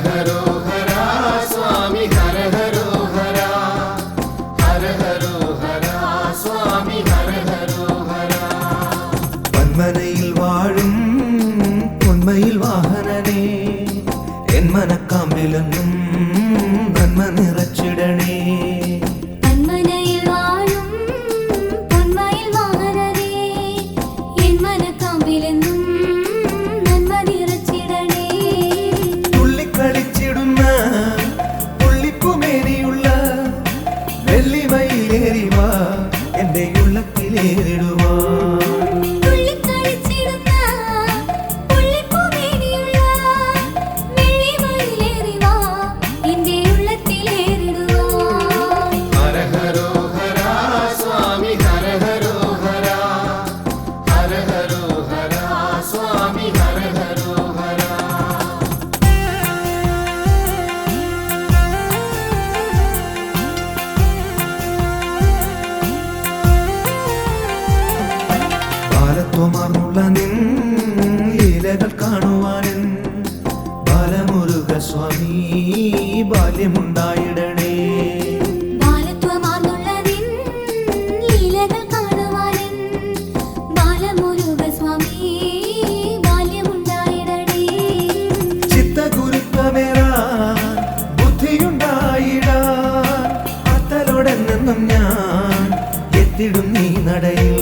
हरो हरा स्वामी हर हरो हरा हर हरो हरा स्वामी हर हरो हरा पन्मनैயில் வாழும் பொன்மையில் வாகனனே என் மனக்காம்பிலெന്നും நன்ம நிறச்சிடனே എന്റെ ഉള്ളത്തിലേറിടുവാ ത്വമാർന്നുള്ള നിൻ ലീലകൾ കാണുവാനും ബാലമുരുക സ്വാമി ബാല്യമുണ്ടായിടണേ ചിത്തഗുരുത്വമേറാൻ ബുദ്ധിയുണ്ടായിടാൻ അത്തലോടെന്നും ഞാൻ എത്തിടും നീ നടയിൽ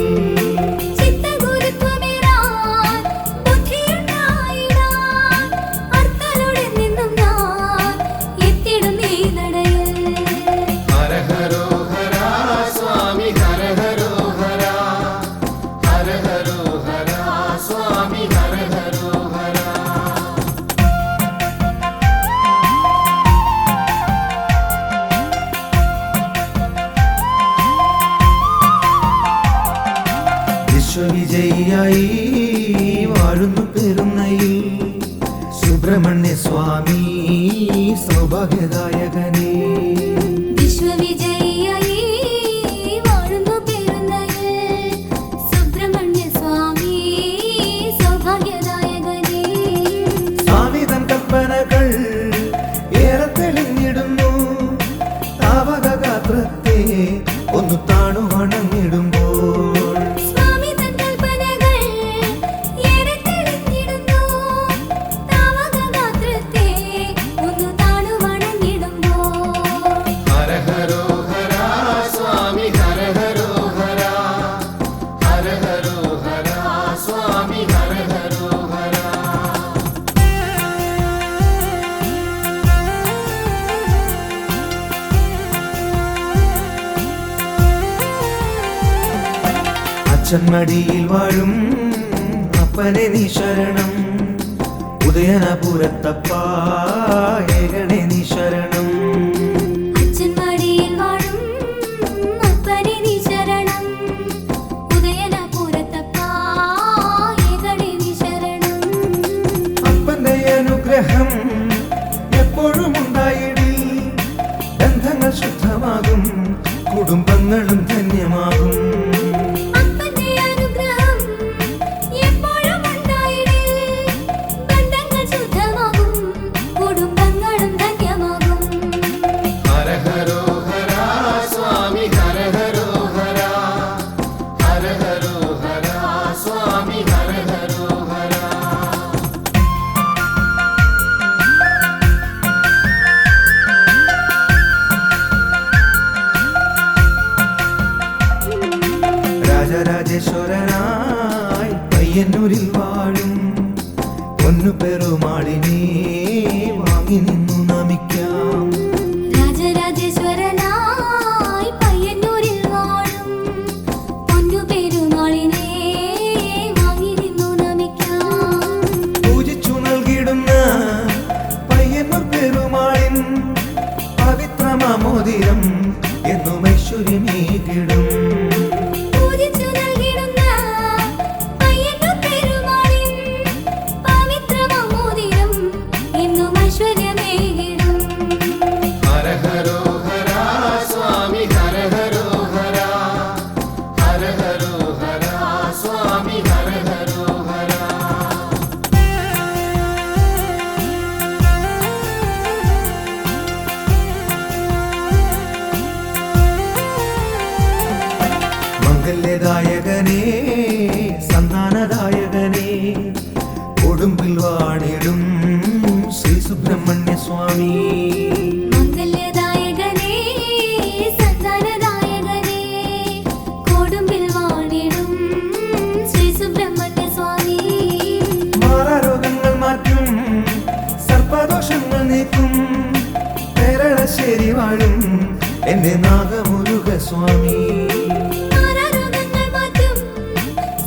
വിജയിയായി വാഴുന്നു പെരുന്നയിൽ സുബ്രഹ്മണ്യ സ്വാമി സൗഭാഗ്യദായകനേ വിശ്വവിജയിയായി വാഴുന്നു പെരുന്നയിൽ സുബ്രഹ്മണ്യ സ്വാമി സൗഭാഗ്യദായകനേ സ്വാമി തൻ കൽപ്പനകൾ ഏറെ തെളിഞ്ഞിടുന്നു താവകഗാത്രത്തെ ഒന്ന് താണു വണങ്ങിടുമ്പോൾ അച്ഛന്മടിയിൽ വാഴും അപ്പനെ നീ ശരണം ഉദയനപുരത്തപ്പ ഏകണേ നീ ശരണം അച്ഛന്മടിയിൽ വാഴും അപ്പനെ നീ ശരണം ഉദയനപുരത്തപ്പ ഏകണേ നീ ശരണം അപ്പന്റെ അനുഗ്രഹം എപ്പോഴും ഉണ്ടായിടി ബന്ധങ്ങൾ ശുദ്ധമാകും കുടുംബങ്ങളും ധന്യമാകും രാജരാജേശ്വരനായി പയ്യന്നൂരിൽ വാഴും പൊന്നു പെരുമാളിനെ വാങ്ങി നിന്നു നമിക്കാം രാജരാജേശ്വരനായി പയ്യന്നൂരിൽ വാഴും പൊന്നു പെരുമാളിനെ വാങ്ങി നിന്നു നമിക്കാം പൂജിച്ചു നൽകിടുന്ന പയ്യന്നൂർ പെരുമാളിൻ പവിത്രമാമോദിരം എന്നും ഐശ്വര്യമേകിടും മംഗല്യദായകനേ സന്താനദായകനേ കൊടുമ്പിൽ വാണിടും ശ്രീ സുബ്രഹ്മണ്യ സ്വാമി മംഗല്യദായകനേ സന്താനദായകനേ കൊടുമ്പിൽ വാണിടും ശ്രീ സുബ്രഹ്മണ്യ സ്വാമി മാറാരോഗങ്ങൾ മാറ്റും സർപ്പദോഷങ്ങൾ നീക്കും കേരളശ്ശേരി വാഴും എന്റെ നാഗമുരുക സ്വാമി മാറാരോഗങ്ങൾ മാറ്റും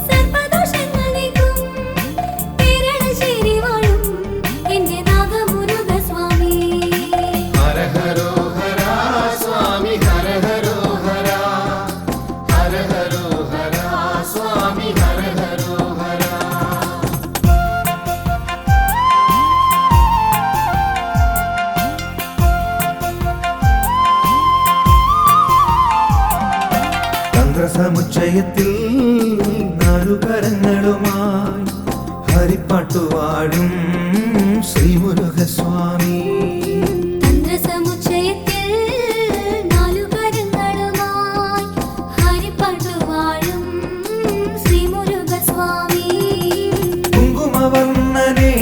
സർപ്പദോഷങ്ങൾ നീക്കും കേരളശ്ശേരി വാഴും എന്റെ നാഗമുരുക സ്വാമി ഹര ഹരോ ഹര സ്വാമി ഹര ഹരോ ഹര ഹര ഹരോ ഹര സ്വാമി ഹര ഹരോ ഹര തന്ത്രസമുച്ചയത്തിൽ നാലുകരങ്ങളുമായി ഹരിപ്പാട്ടുവാഴും ശ്രീമുരുകസ്വാമി തന്ത്രസമുച്ചയത്തിൽ നാലുകരങ്ങളുമായി ഹരിപ്പാട്ടു വാഴും ശ്രീമുരുക സ്വാമി കുങ്കുമവർണ്ണനേ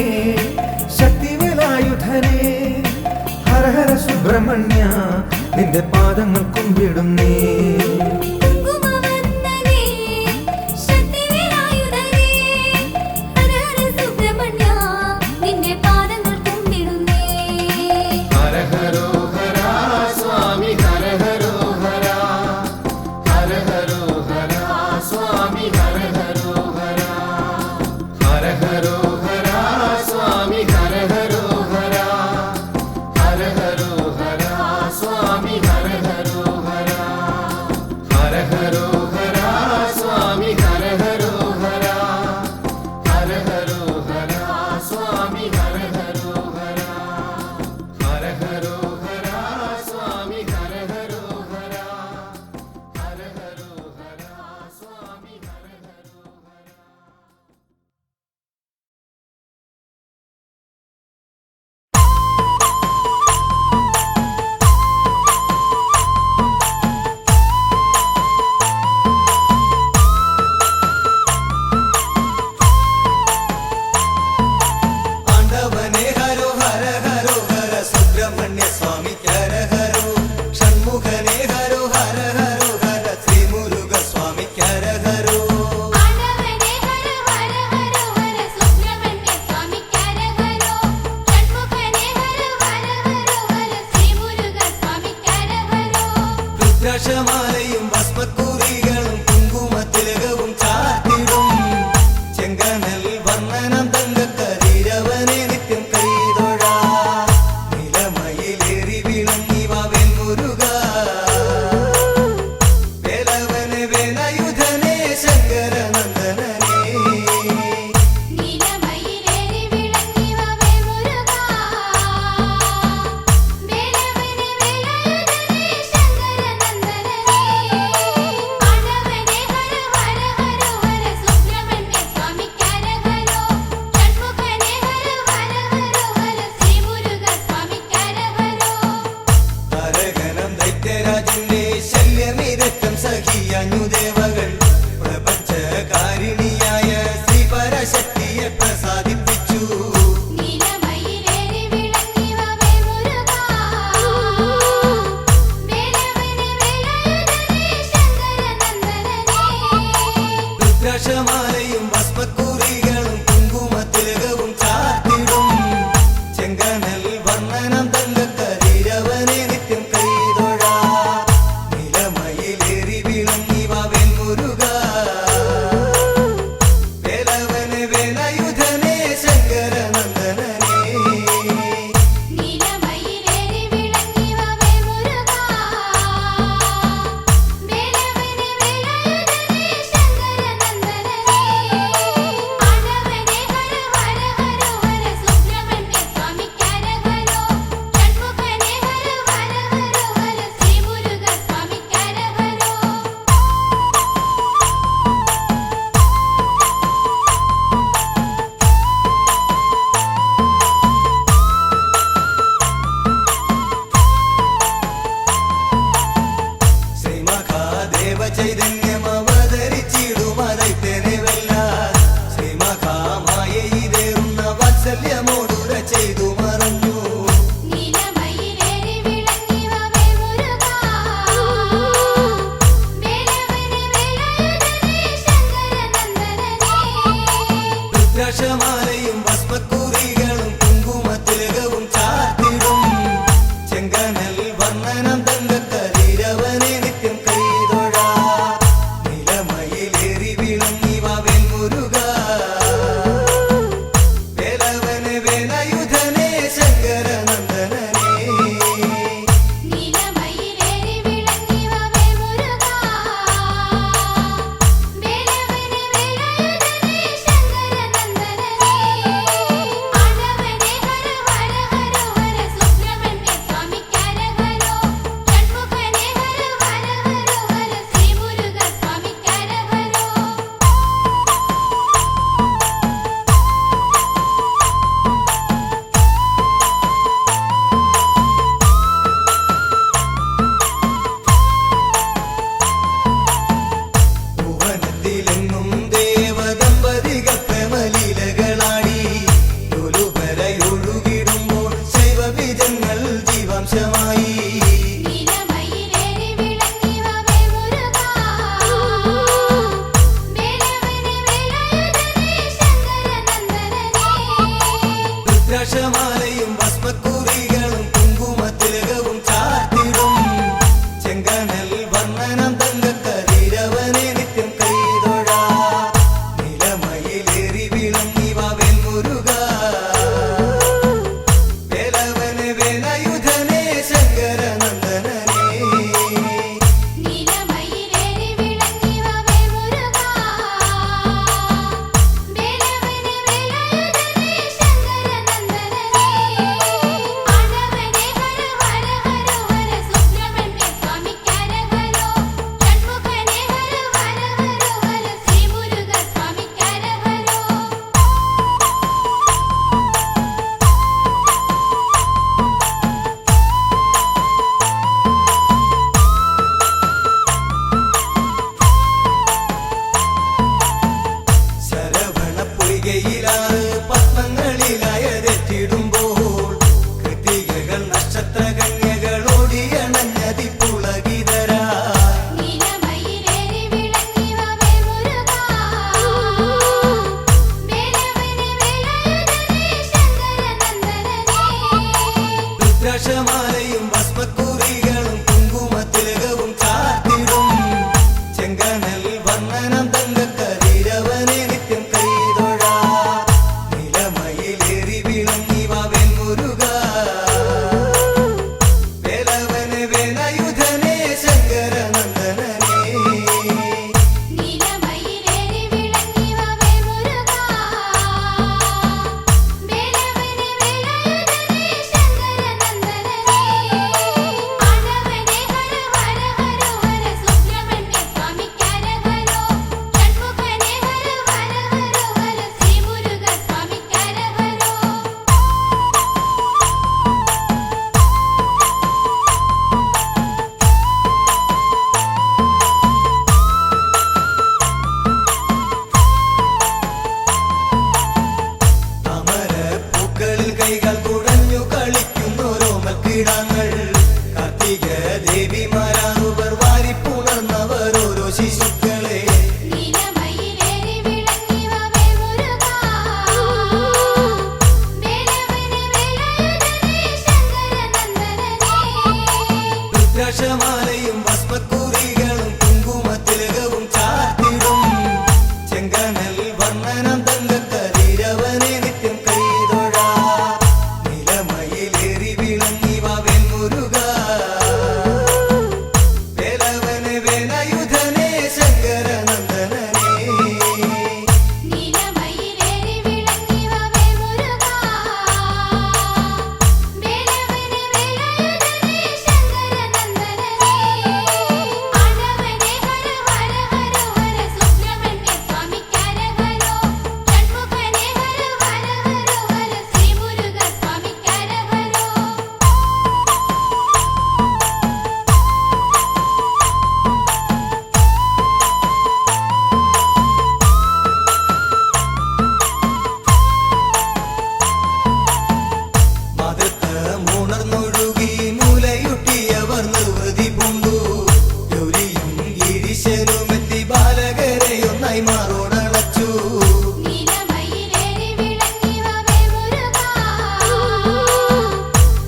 ശക്തിവേലായുധനേ ഹര ഹര സുബ്രഹ്മണ്യ നിന്റെ പാദങ്ങൾ കുമ്പിടുന്നേ കുങ്കുമവർണ്ണനേ ശക്തിവേലായുധനേ ഹര ഹര സുബ്രഹ്മണ്യ നിന്റെ പാദങ്ങൾ കുമ്പിടുന്നേ ഹര ഹരോ ഹര സ്വാമി ഹര ഹരോ ഹര ഹര ഹരോ ഹര സ്വാമി ഹര ഹരോ ഹര ഹര ഹരോ ഹര സ്വാമി ഹര ഹരോ ഹര ഹര ഹരോ ഹര സ്വാമി ഹര ഹരോ ഹര ഹര ഹരോ ഹര സ്വാമി ഹര ഹരോ ഹര ഹര ഹരോ ഹര സ്വാമി ഹര ഹരോ ഹര ഹര ഹരോ ഹര സ്വാമി ഹര ഹരോ ഹര ഹര ഹരോ ഹര സ്വാമി ഹര ഹരോ ഹര ആണ്ടവനേ ഹരോ ഹര ഹരോ ഹര സുബ്രഹ്മണ്യ സ്വാമി ഹര ഹരോ ഷൺമുഖനേ ഹരോ ഹര ഹരോ ഹര ശ്രീമുരുക സ്വാമി ഹര ഹരോ ആണ്ടവനേ ഹര ഹര ഹര ഹര സുബ്രഹ്മണ്യ സ്വാമി ഹര ഹരോ ഷൺമുഖനേ ഹര ഹര ഹര ഹര ശ്രീമുരുക സ്വാമി ഹര ഹരോ രുദ്രാക്ഷമാലയും ഭസ്മക്കുറികളും കുങ്കുമത്തിലകവും ചാർത്തിടും ചെങ്കനൽ വർണ്ണനം തങ്കക്കരീരവനെ നിത്യം കൈതൊഴാ നിലമയിലേറി വിളങ്ങിവ വെൺമുരുക വേലവനെ വേലായുധനേ ശങ്കരനന്ദനനേ നീലമയിലേറി വിളങ്ങിവ വേൽമുരുക വേലവനെ വേലായുധനേ ശങ്കരനന്ദനനേ ആണ്ടവനേ ഹര ഹര ഹര ഹര സുബ്രഹ്മണ്യ സ്വാമി ഹര ഹരോ ഷൺമുഖനേ ഹര ഹര ഹര ഹര ശ്രീമുരുക സ്വാമി ഹര ഹരോ താരകനം ദൈത്യരാജന്റെ ശല്യമിരക്കം സഖിയഞ്ഞു ദേവകൾ പ്രപഞ്ചകാരിണിയായ ശ്രീ പരശക്തിയെ പ്രസാദിപ്പിച്ചു നീലമയിലേറി വിളങ്ങിവ വേൽമുരുക വേലവനെ വേലായുധനേ ശങ്കരനന്ദനനേ രുദ്രാക്ഷമാലയും ഭസ്മക്കുറികളും കുങ്കുമത്തിലകവും ചാർത്തിടും ചെങ്കനൽ വർണ്ണനം തങ്കക്കരീരവനെ നിത്യം കൈതൊഴാ നിലമയിലേറി വിളങ്ങിവ വെൺമുരുക വേലവനെ വേലായുധനേ ശങ്കരനന്ദനനേ നീലമയിലേറി വിളങ്ങിവ വേൽമുരുക വേലവനെ വേലായുധനേ ശങ്കരനന്ദനനേ ആണ്ടവനേ ഹര ഹര ഹര ഹര സുബ്രഹ്മണ്യ സ്വാമി ഹര ഹരോ രുദ്രാക്ഷമാലയും ഭസ്മക്കുറികളും കുങ്കുമത്തിലകവും ചാർത്തിടും ചെങ്കനൽ വന്ദനം തങ്കക്കതിരവനെ നിത്യം കൈതൊഴ നിലമയിലേറി വിളങ്ങി വാവേൽ മുരുക വേലവനെ വേലായുധനെ ശങ്കരനന്ദനനെ നീലമയിലേറി വിളങ്ങി വാവേൽ മുരുക വേലവനെ വേലായുധനെ ശങ്കരനന്ദനനെ ആണ്ടവനെ ഹര ഹര ഹര ഹര സുബ്രഹ്മണ്യ സ്വാമിക്കരഹരോ ഷൺമുഖനെ ഹര ഹര ഹര ഹര ശ്രീ മുരുക സ്വാമിക്കരഹരോ താമരപ്പൂക്കളിൽ കൈകൾ കുടഞ്ഞു കളിക്കുന്നോരോമക്കിടങ്ങൾ കാർത്തിക ദേവിമാരാറുവർ വാരിപ്പുണർന്നവർ ഓരോ ശിശുക്കളെ നീലമയിലേറി വിളങ്ങി വാവേൽ മുരുക വേലവനെ വേലായുധനെ ശങ്കരനന്ദനനെ രുദ്രാക്ഷമാലയും ഭസ്മക്കുറികളും കുങ്കുമത്തിലകവും ചാർത്തിടും ചെങ്കനൽ വന്ദനം തങ്കക്കതിരവനെ നിത്യം കൈതൊഴ നിലമയിലേറി വിളങ്ങി വാവേൽ മുരുക വേലവനെ വേലായുധനെ ശങ്കരനന്ദനനെ നീലമയിലേറി വിളങ്ങി വാവേൽ മുരുക വേലവനെ വേലായുധനെ ശങ്കരനന്ദനനെ ആണ്ടവനെ ഹര ഹര ഹര ഹര സുബ്രഹ്മണ്യ സ്വാമിക്കരഹരോ ഷൺമുഖനെ ഹര ഹര ഹര ഹര ശ്രീ മുരുക സ്വാമിക്കരഹരോ മതത്തമുണർന്നൊഴുകി മൂലയുട്ടിയവർ നിർവൃതി പൂണ്ടു ഗൗരിയും ഗിരീശനുമെത്തി ബാലകരെയൊന്നായി മാറോടണച്ചു നീലമയിലേറി വിളങ്ങി വാവേൽ മുരുക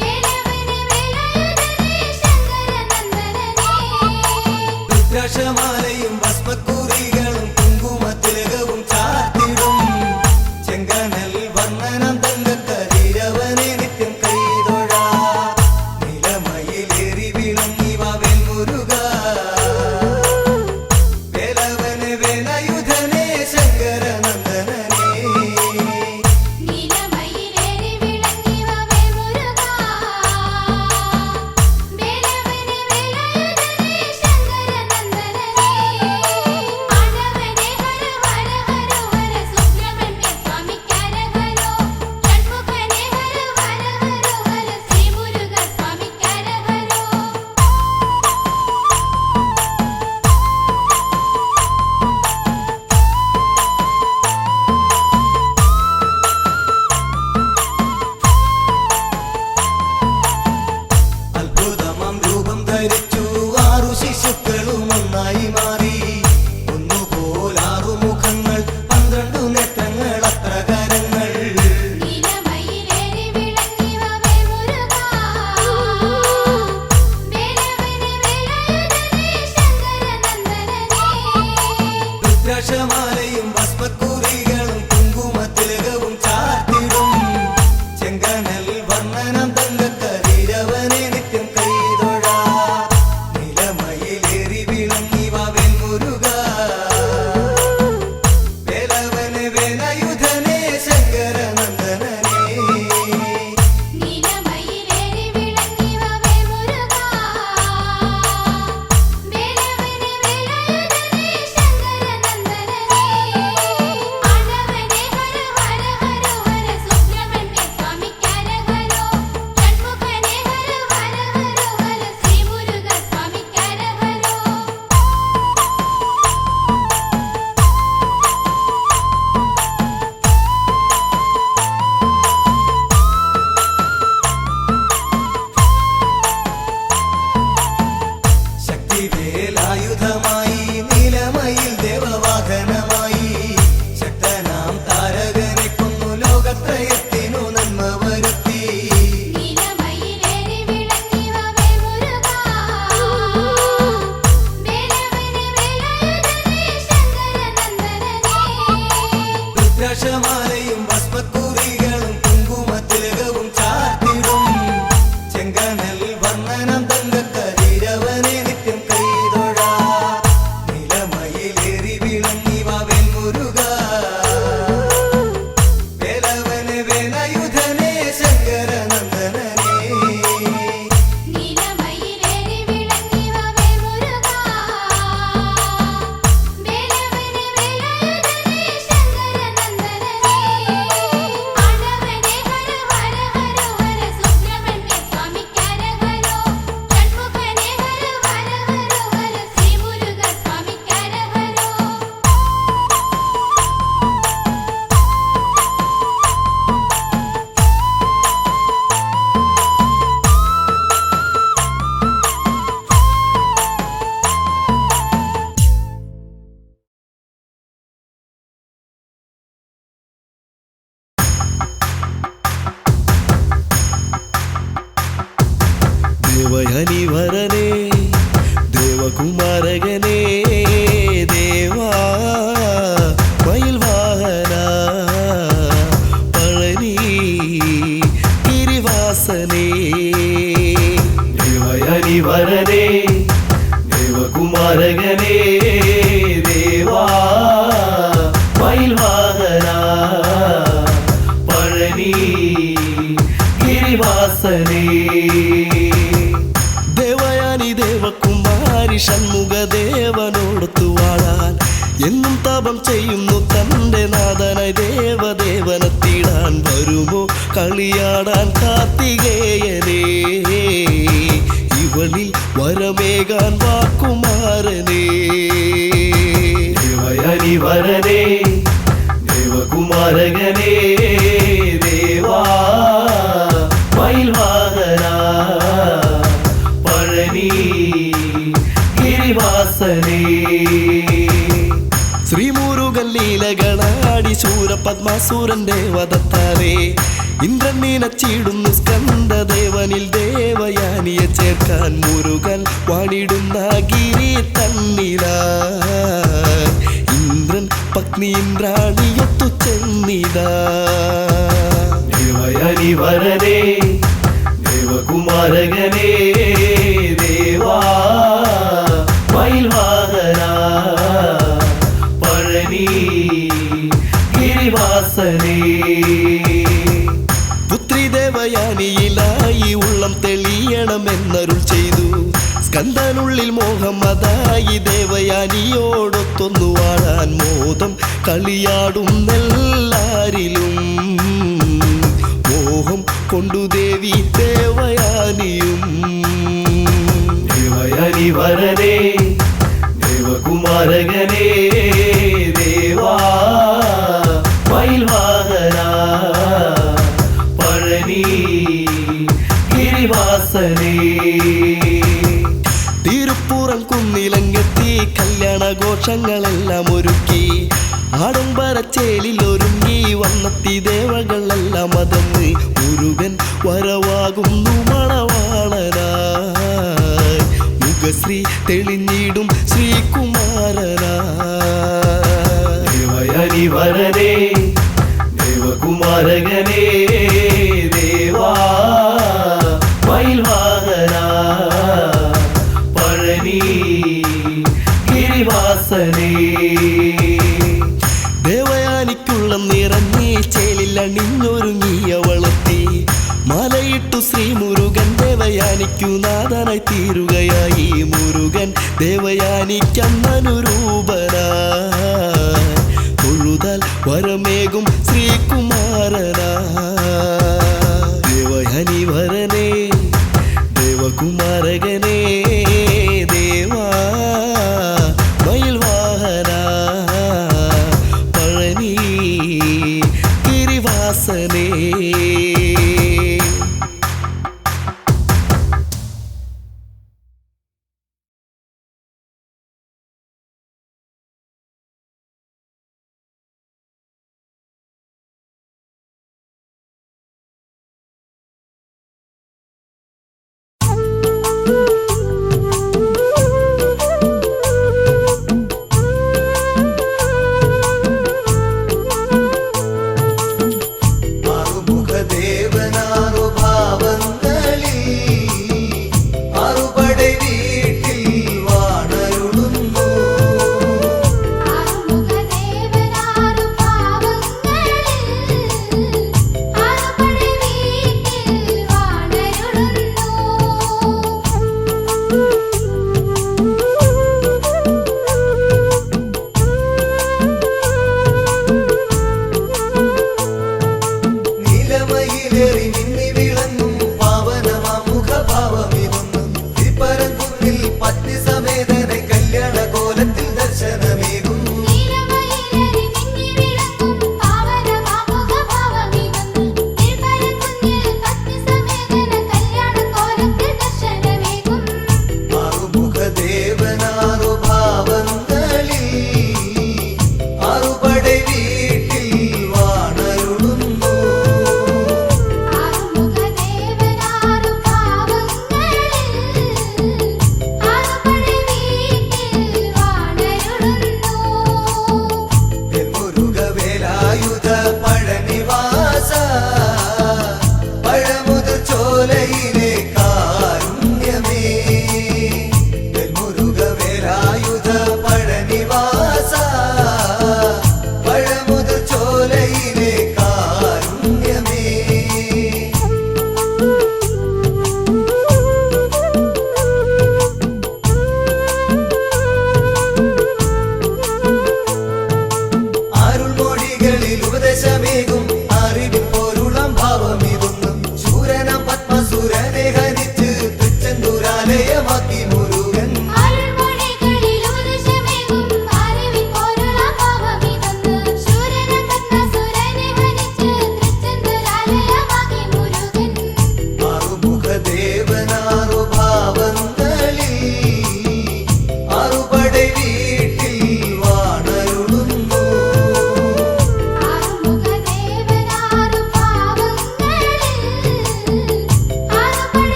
വേലവനെ വേലായുധനെ ശങ്കരനന്ദനനെ രുദ്രാക്ഷമാലയും ഭസ്മക്കുറികളും കുങ്കുമത്തിലകവും ചാർത്തിടും ചെങ്കനൽ വന്ദനം തങ്കക്കതിരവനെ നിത്യം കൈതൊഴ നിലമയിലേറി വിളങ്ങി വാവേൽ മുരുക വേലവനെ വേലായുധനെ ശങ്കരനന്ദനനെ നീലമയിലേറി വിളങ്ങി വാവേൽ മുരുക വേലവനെ വേലായുധനെ ശങ്കരനന്ദനനെ ചെങ്കനൽ വന്ദനം തങ്കക്കതിരവനെ നിത്യം കൈതൊഴ നിലമയിലേറി വിളങ്ങി വാവൻ മുരുക വേലവനെ വേലായുധനെ ശങ്കരനന്ദനനെ നീലമയിലേറി വിളങ്ങി വാവേ മുരുകാ വേലവനെ വേലായുധനെ ശങ്കരനന്ദനനെ ആണ്ടവനെ ഹര ഹര ഹര ഹര സുബ്രഹ്മണ്യ സ്വാമിക്കരഹരോ ഷൺമുഖനെ ഹര ഹര ഹര ഹര ശ്രീ മുരുക സ്വാമിക്കരഹരോ ദേവയാനിവരനേ ദേവകുമാരകനേ ദേവാ മയിൽവാഹന പഴനി ഗിരിവാസനേ ദേവയാനിവരനേ ദേവകുമാരകനേ ദേവാ മയിൽവാഹന പഴനി ഗിരിവാസനേ ദേവയാനി ദേവകുമാരി ഷൺമുഖദേവനോടൊത്തു വാഴാൻ എന്നും തപം ചെയ്യുന്നു തന്റെ നാഥനായി ദേവദേവനെത്തിടാൻ വരുമോ കളിയാടാൻ കാർത്തികേയനേ ഇവളിൽ വരമേകാൻ വാക്കുമാരനേ ദേവയാനി വരനേ ദേവകുമാരകനേ ദേവാ മയിൽവാഹന പഴനി ഗിരിവാസനേ ശ്രീമുരുകൻ ലീലകളാടി ശൂരപത്മാസുരന്റെ വധത്താലേ ഇന്ദ്രൻ നീനച്ചിടുന്നു സ്കന്ദദേവനിൽ ദേവയാനിയെ ചേർക്കാൻ മുരുകൻ വാണിടുന്ന ഗിരി തന്നിലാ ഇന്ദ്രൻ പത്നി ഇന്ദ്രാണിയൊത്തു ചെന്നിതാ ദേവയാനി വരനേ ദേവകുമാരകനേ ദേവാ മയിൽവാഹന പഴനി ഗിരിവാസനേ പുത്രി ദേവയാനിയിലായി ഉള്ളം തെളിയണമെന്നരുൾ ചെയ്തു സ്കന്ദനുള്ളിൽ മോഹം അതായി ദേവയാനിയോടൊത്തൊന്നു വാഴാൻ മോദം കളിയാടുന്നെല്ലാരിലും മോഹം കൊണ്ടു ദേവി ദേവയാനിയും ദേവയാനി വരനേ ദേവകുമാരകനേ ദേവാ മയിൽവാഹന പഴനി ഗിരിവാസനേ തിരുപ്പുറം കുന്നിലങ്ങെത്തി കല്യാണഘോഷങ്ങളെല്ലാം ഒരുക്കി ആഡംബരച്ചേലിൽ ഒരുങ്ങി വന്നെത്തി ദേവകളെല്ലാം അതന്ന് മുരുകൻ വരവാകുന്നു മണവാളനായി മുഖശ്രീ തെളിഞ്ഞിടും ശ്രീകുമാരനായി ദേവയാനി വരനേ ദേവകുമാരകനേ ദേവാ മയിൽവാഹന പഴനി ഗിരിവാസനേ ദേവയാനിക്കുള്ള നിറഞ്ഞി ചേലിൽ അണിഞ്ഞൊരുങ്ങിയവളെത്തി മലയിട്ടു ശ്രീ മുരുകൻ ദേവയാനിക്കു നാഥനായി തീരുകയായി മുരുകൻ ദേവയാനിക്കന്നനുരൂപനായി തൊഴുതാൽ വരമേകും ശ്രീകുമാരനായി ദേവയാനി വരനേ ദേവകുമാരകനേ ദേവാ മയിൽവാഹന പഴനി ഗിരിവാസനേ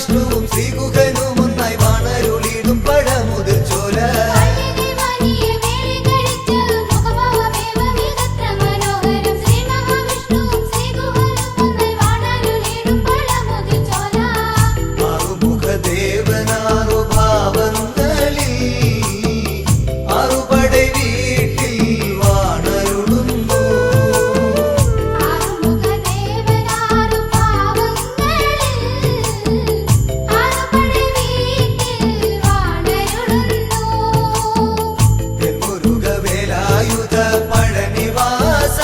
മഹാവിഷ്ണുവും ശ്രീഗുഹനും ഒന്നായി വാണരുളിടും പഴമുതിർ ചോല ആറുമുഖദേവനാറു ഭാവങ്ങളിൽ ആറുപടை വീട്ടിൽ വാണരുളുന്നു മുരുകവേലായുധ പഴനിവാസ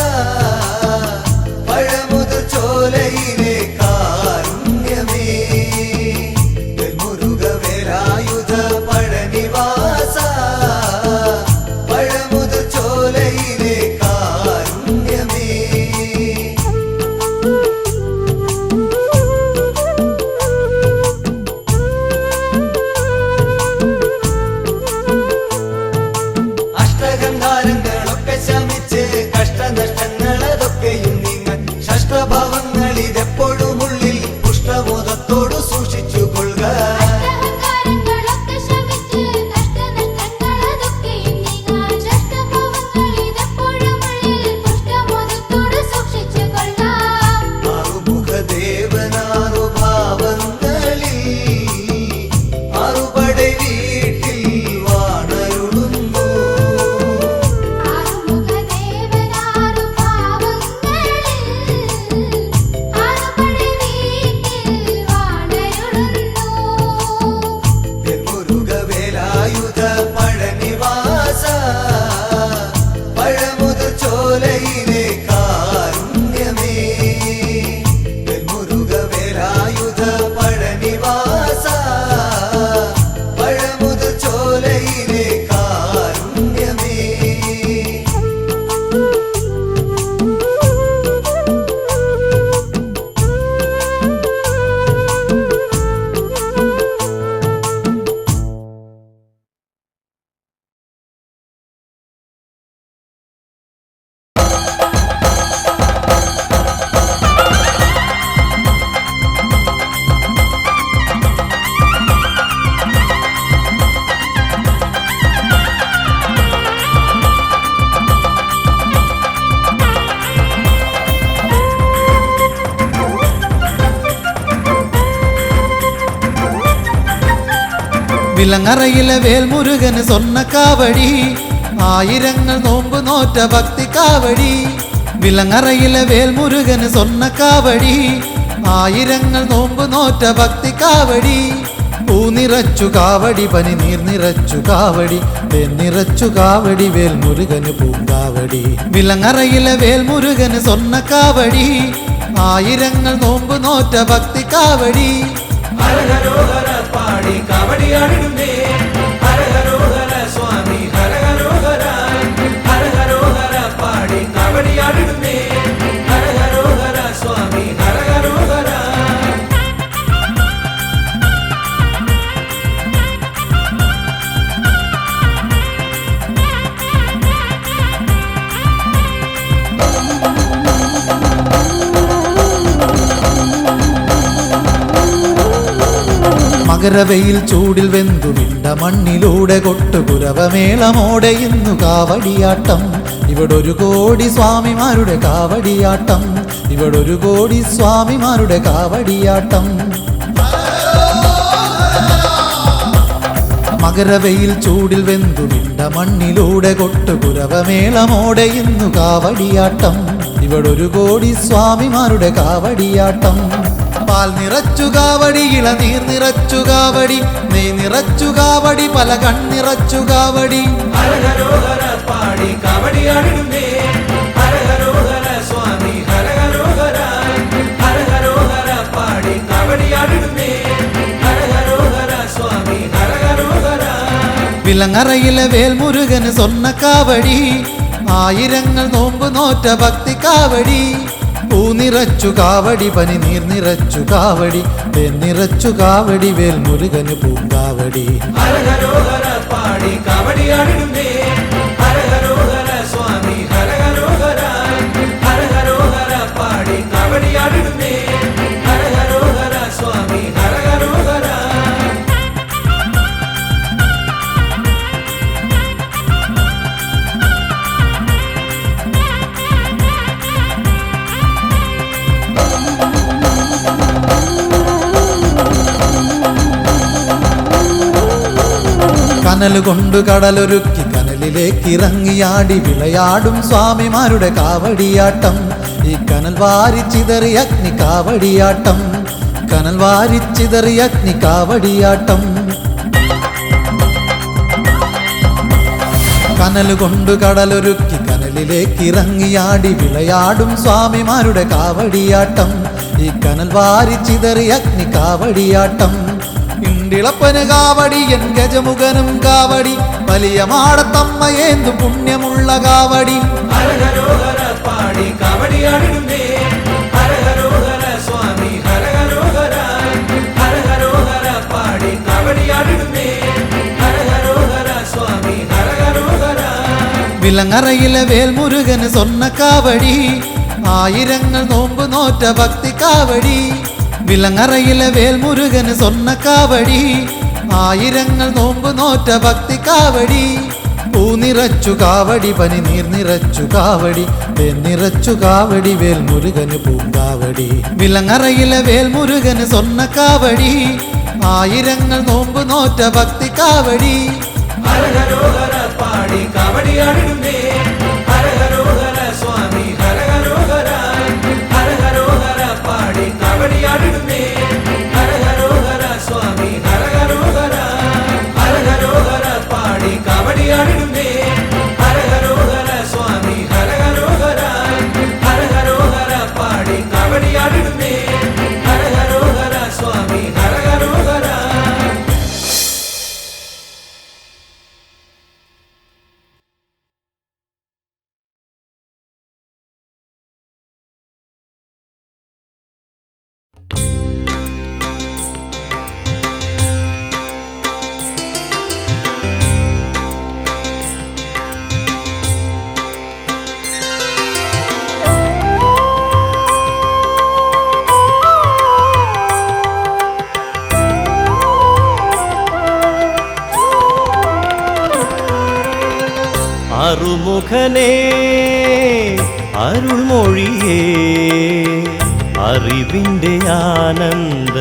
പഴമുതിർ ചോലയിലെ കാരുണ്യമേ മുരുകവേലായുധ പഴനിവാസ പഴമുതിർ ചോലയിലെ കാരുണ്യമേ അഷ്ടഗന്ധാരങ്ങളൊക്കെ ശമിച്ച് കഷ്ടനഷ്ടങ്ങളതൊക്കെയും നീങ്ങാൻ ഷഷ്ടഭാവങ്ങളിതെപ്പോഴും ഉള്ളിൽ പുഷ്ടബോധത്തോടു സൂക്ഷിച്ചു കൊള്ളുക ആറുമുഖദേവനാറു ഭാവങ്ങളിൽ ആറുപടை വീട്ടിൽ വാണരുളുന്നു മുരുകവേലായുധ പഴനിവാസ പഴമുതിർ ചോലയിലെ കാരുണ്യമേ മുരുകവേലായുധ പഴനിവാസ പഴമുതിർ ചോലയിലെ കാരുണ്യമേ വിലങ്ങറയിലെ വേൽമുരുകന് സ്വർണ്ണക്കാവടി ആയിരങ്ങൾ നോമ്പ് നോറ്റ ഭക്തിക്കാവടി വിലങ്ങറയിലെ വേൽമുരുകന് സ്വർണ്ണക്കാവടി ആയിരങ്ങൾ നോമ്പ് നോറ്റ ഭക്തിക്കാവടി പൂനിറച്ചു കാവടി പനി നീർ നിറച്ചു കാവടി നിറച്ചു കാവടി വേൽമുരുകന് പൂങ്കാവടി വിലങ്ങറയിലെ വേൽമുരുകന് സ്വർണ്ണക്കാവടി ആയിരങ്ങൾ നോമ്പ് നോറ്റ ഭക്തിക്കാവടി ഹരഹരോഹര പാടി കാവടിയാടിടുന്നേ ഹരഹരോഹര സ്വാമി ഹരഹരോഹര ഹരഹരോഹര പാടി കാവടിയാടിടുന്നേ ഹരഹരോഹര സ്വാമി ഹരഹരോഹര മകരവെയിൽ ചൂടിൽ വെന്തു വിണ്ട മണ്ണിലൂടെ കൊട്ടുകുരവമേളമോടെ ഇന്നു കാവടിയാട്ടം ഇവിടൊരു കോടി സ്വാമിമാരുടെ കാവടിയാട്ടം ഇവിടൊരു കോടി സ്വാമിമാരുടെ കാവടിയാട്ടം മകരവെയിൽ ചൂടിൽ വെന്തു വിണ്ട മണ്ണിലൂടെ കൊട്ടുകുരവമേളമോടെ ഇന്നു കാവടിയാട്ടം ഇവിടൊരു കോടി സ്വാമിമാരുടെ കാവടിയാട്ടം പാൽ നിറച്ചു കാവടി ഇളനീർ നിറച്ചു കാവടി നെയ് നിറച്ചു കാവടി പല കണ്ണിറച്ചു കാവടി ഹരഹരോഹര പാടി കാവടിയാടിടുന്നേ ഹരഹരോഹര സ്വാമി ഹരഹരോഹര ഹരഹരോഹര പാടി കാവടിയാടിടുന്നേ ഹരഹരോഹര സ്വാമി ഹരഹരോഹര വിലങ്ങറയിലെ വേൽമുരുകന് സ്വർണ്ണക്കാവടി ആയിരങ്ങൾ നോമ്പ് നോറ്റ ഭക്തിക്കാവടി പൂനിറച്ചു കാവടി പനി നീർ നിറച്ചു കാവടി നിറച്ചു കാവടി വേൽമുരുകന് പൂങ്കാവടി ഹരഹരോഹര പാടി കാവടിയാടിടുന്നേ ഹരഹരോഹര സ്വാമി ഹരഹരോഹര ഹരഹരോഹര പാടി കാവടിയാടിടുന്നേ ഹരഹരോഹര സ്വാമി ഹരഹരോഹര കനൽ കൊണ്ടു കടലൊരുക്കി കനലിലേക്ക് ഇറങ്ങിയാടി വിളയാടും സ്വാമിമാരുടെ കാവടിയാട്ടം. ഈ കനൽ വാരിച്ചിതറി അഗ്നി കാവടിയാട്ടം, കനൽ വാരിച്ചിതറി അഗ്നി കാവടിയാട്ടം. കനൽ കൊണ്ടു കടലൊരുക്കി കനലിലേക്ക് ഇറങ്ങിയാടി വിളയാടും സ്വാമിമാരുടെ കാവടിയാട്ടം. ഈ കനൽ വാരിച്ചിതറി അഗ്നി കാവടിയാട്ടം. ഇണ്ടിളപ്പന് കാവടി എൻ ഗജമുഖനും കാവടി, വലിയ മാടത്തമ്മയേന്തു പുണ്യമുള്ള കാവടി. ഹരഹരോഹര പാടി കാവടിയാടിടുന്നേ ഹരഹരോഹര സ്വാമി ഹരഹരോഹര. ഹരഹരോഹര പാടി കാവടിയാടിടുന്നേ ഹരഹരോഹര സ്വാമി ഹരഹരോഹര. വിലങ്ങറയിലെ വേൽമുരുകന് സ്വർണ്ണ കാവടി, ആയിരങ്ങൾ നോമ്പ് നോറ്റ ഭക്തി കാവടി. വിലങ്ങറയിലെ വേൽമുരുകന് സ്വർണ്ണ കാവടി, ആയിരങ്ങൾ നോമ്പ് നോറ്റ ഭക്തി കാവടി. പൂ നിറച്ചു കാവടി, പനി നീർ നിറച്ചു കാവടി, തേൻ നിറച്ചു കാവടി, വേൽമുരുകന് പൂങ്കാവടി. വിലങ്ങറയിലെ വേൽമുരുകന് സ്വർണ്ണ കാവടി, ആയിരങ്ങൾ നോമ്പ് നോറ്റ ഭക്തി കാവടി. ഹരഹരോഹര പാടി കാവടിയാടിടുന്നേ ഹരഹരോഹര സ്വാമി ഹരഹരോഹര. ഹരഹരോഹര പാടി കാവടിയാടിടുന്നേ ഹരഹരോഹര സ്വാമി ഹരഹരോഹര. ഹരഹരോഹര പാടി കാവടിയാടിടുന്നേ ഹരഹരോഹര സ്വാമി ഹരഹരോഹര. ഹരഹരോഹര പാടി കാവടിയാടിടുന്നേ ഹരഹരോഹര സ്വാമി ഹരഹരോഹര. അറുമുഖനേ അരുൾമൊഴിയേ അറിവിൻ്റെ ആനന്ദ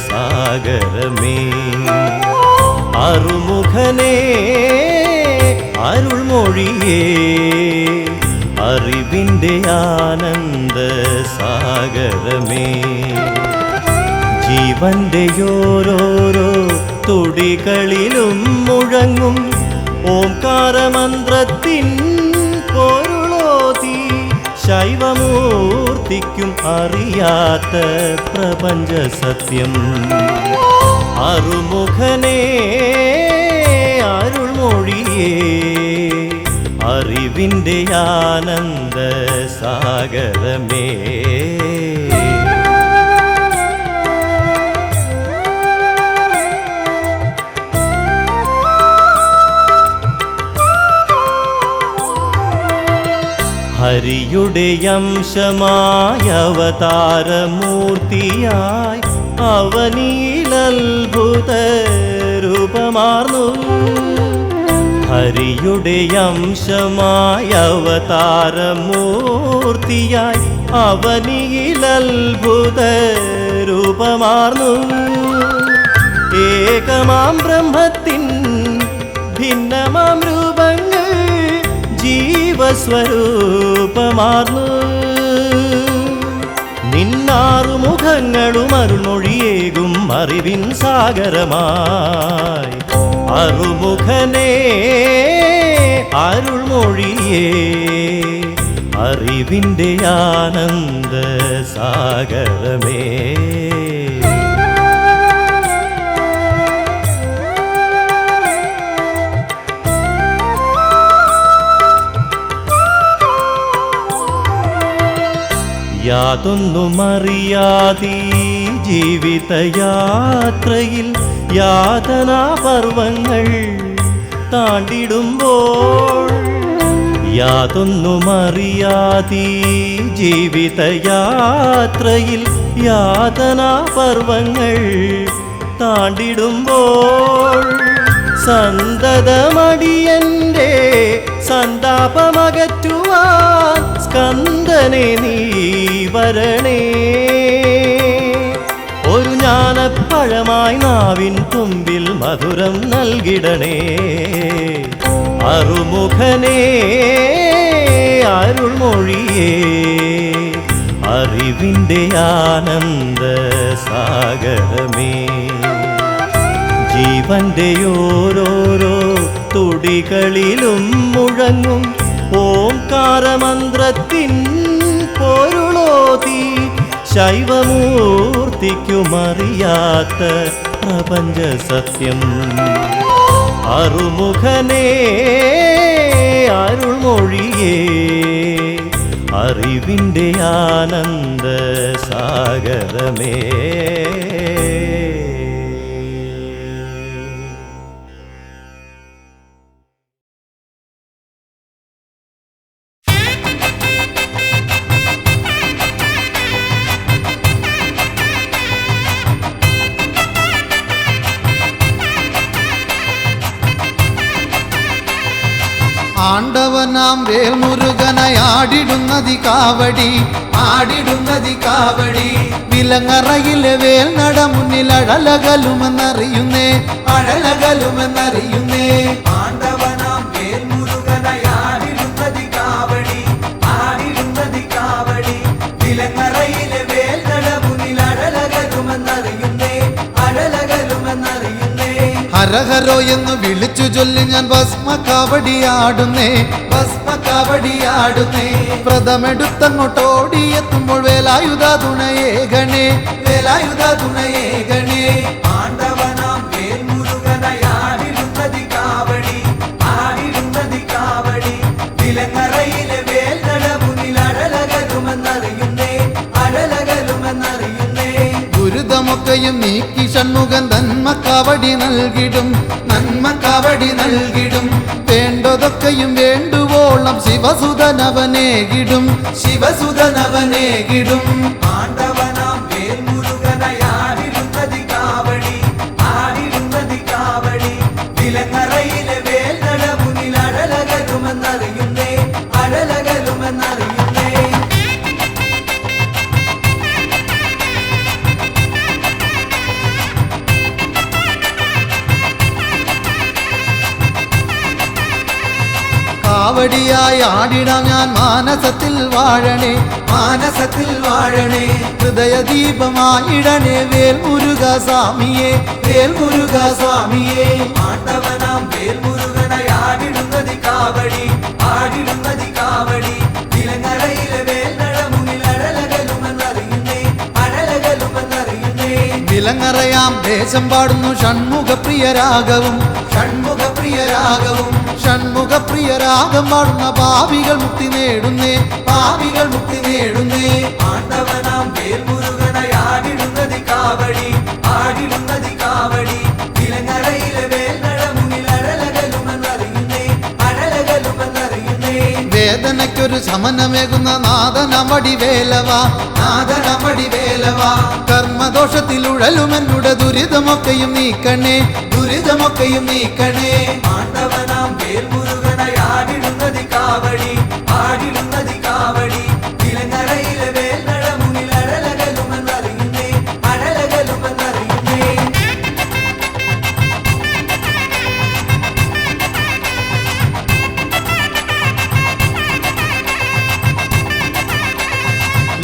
സാഗരമേ. അറുമുഖനേ അരുൾമൊഴിയേ അറിവിൻ്റെ ആനന്ദ സാഗരമേ. ജീവന്റെ ഓരോരോ തുടികളിലും മുഴങ്ങും ഓംകാരമന്ത്രത്തിൻ പൊരുളോതി ശൈവമൂർത്തിക്കും അറിയാത്ത പ്രപഞ്ച സത്യം. അറുമുഖനേ അരുൾമൊഴിയേ അറിവിൻ്റെ ആനന്ദ സാഗരമേ. ഹരിയുടെ അംശമായ അവതാരമൂർത്തിയായി അവനിലത്ഭുത രൂപമാർന്നു. ഹരിയുടെ അംശമായ അവതാരമൂർത്തിയായി അവനിലത്ഭുത രൂപമാർന്നു. ഏകമാം ബ്രഹ്മത്തിൻ ഭിന്നമാം രൂപങ്ങൾ ജീവസ്വരൂപമാർന്നു. നിന്നാറുമുഖങ്ങളും അരുൾമൊഴിയേകും അറിവിൻ സാഗരമായി. അറുമുഖനേ അരുൾമൊഴിയേ അറിവിൻ്റെ ആനന്ദ സാഗരമേ. യാതൊന്നുമറിയാതീ ജീവിതയാത്രയിൽ യാതനാപർവങ്ങൾ താണ്ടിടുമ്പോൾ. യാതൊന്നുമറിയാതീ ജീവിതയാത്രയിൽ യാതനാപർവങ്ങൾ താണ്ടിടുമ്പോൾ. സന്തതമടിയന്റെ സന്താപമകറ്റുവാൻ സ്കന്ദനെ നീ വരണേ. ഒരു ജ്ഞാനപ്പഴമായി നാവിൻ തുമ്പിൽ മധുരം നൽകിടണേ അറുമുഖനേ അരുൾമൊഴിയേ അറിവിൻ്റെ ആനന്ദ സാഗരമേ ജീവന്റെ ഓരോരോ തുടികളിലും മുഴങ്ങും ഓംകാരമന്ത്രത്തിൻ പൊരുളോതി ശൈവമൂർത്തിക്കുമറിയാത്ത പ്രപഞ്ച സത്യം അറുമുഖനേ അരുൾമൊഴിയേ അറിവിൻ്റെ ആനന്ദ സാഗരമേ ആണ്ടവനാം വേൽമുരുകനായാടിടുന്നതി കാവടി ആടിടുന്നതി കാവടി വിലങ്ങറയിലെ വേൽ നട മുന്നിൽ അഴലകലുമെന്നറിയുന്നേ അഴലകലുമെന്നറിയുന്നേ ആണ്ടവനാം വേൽമുരുകനായാടിടുന്നതി കാവടി ആടിടുന്നതി കാവടി വിലങ്ങറയിലെ വേൽ നടമുന്നിൽ അഴലകലുമെന്നറിയുന്നേ അഴലകലുമെന്നറിയുന്നേ ഹരഹരോ എന്ന് വിളിച്ചു ചൊല്ലി ഞാൻ ഭസ്മ കാവടിയാടുന്നേ ഭസ്മ കാവടിയാടുന്നേ വ്രതമെടുത്തങ്ങോട്ടോടിയെത്തുമ്പോൾ വേലായുധ തുണയേ ഗണേ വേലായുധ തുണയേ ഗണേ ആണ്ടവനാം വേൽമുരുകനായാടിടുന്നതി കാവടി ആടിടുന്നതി കാവടി വിലങ്ങറയിലെ വേൽ നടമുന്നിൽ അഴലകലുമെന്നറിയുന്നേ അഴലകലുമെന്നറിയുന്നേ ദുരിതമൊക്കെയും നീക്കി ഷൺമുഖൻ നന്മ കാവടി നൽകിടും നന്മ കാവടി നൽകിടും വേണ്ടതൊക്കെയും വേണ്ടുവോളം ശിവസുതനവനേകിടും ശിവസുതനവനേകിടും ആണ്ടവനാം വേൽമുരുകനായാടിടുന്നതി കാവടി ആടിടുന്നതി കാവടി വിലങ്ങറയിലെ വേൽ നടമുന്നിൽ അഴലകലുമെന്നറിയുന്നേ അഴലകലുമെന്നറിയുന്നേ കാവടിയായി ആടിടാം ഞാൻ മാനസത്തിൽ വാഴണേ മാനസത്തിൽ വാഴണേ ഹൃദയദീപമായിടണേ വേൽമുരുക സ്വാമിയേ വേൽമുരുക സ്വാമിയേ ആണ്ടവനാം വേൽമുരുകനായാടിടുന്നതി കാവടി ആടിടുന്നതി കാവടി വിലങ്ങറയിലെ വേൽ നടമുന്നിൽ അഴലകലുമെന്നറിയുന്നേ അഴലകലുമെന്നറിയുന്നേ വിലങ്ങറയാം ദേശം പാടുന്നു ഷൺമുഖപ്രിയരാഗവും ഷൺമുഖപ്രിയരാഗവും ഷൺമുഖപ്രിയരാഗം പാടുന്ന പാപികൾ മുക്തി നേടുന്നേ പാപികൾ മുക്തി നേടുന്നേ ആണ്ടവനാം വേൽമുരുകനായാടിടുന്നതി കാവടി ആടിടുന്നതി കാവടി വിലങ്ങറയിലെ വേൽ നടമുന്നിൽ അഴലകലുമെന്നറിയുന്നേ അഴലകലുമെന്നറിയുന്നേ വേദനയ്ക്കൊരു ശമനമേകുന്ന നാദനമടി വേലവ നാദനമടി വേലവ കർമ്മദോഷത്തിലുഴലുമെന്നുടെ ദുരിതമൊക്കെയും നീക്കണേ ദുരിതമൊക്കെയും നീക്കണേ ആണ്ടവനാം വേൽമുരുകനായാടിടുന്നതി കാവടി ആടിടുന്നതി കാവടി വിലങ്ങറയിലെ വേൽ നടമുന്നിൽ അഴലകലുമെന്നറിയുന്നേ അഴലകലുമെന്നറിയുന്നേ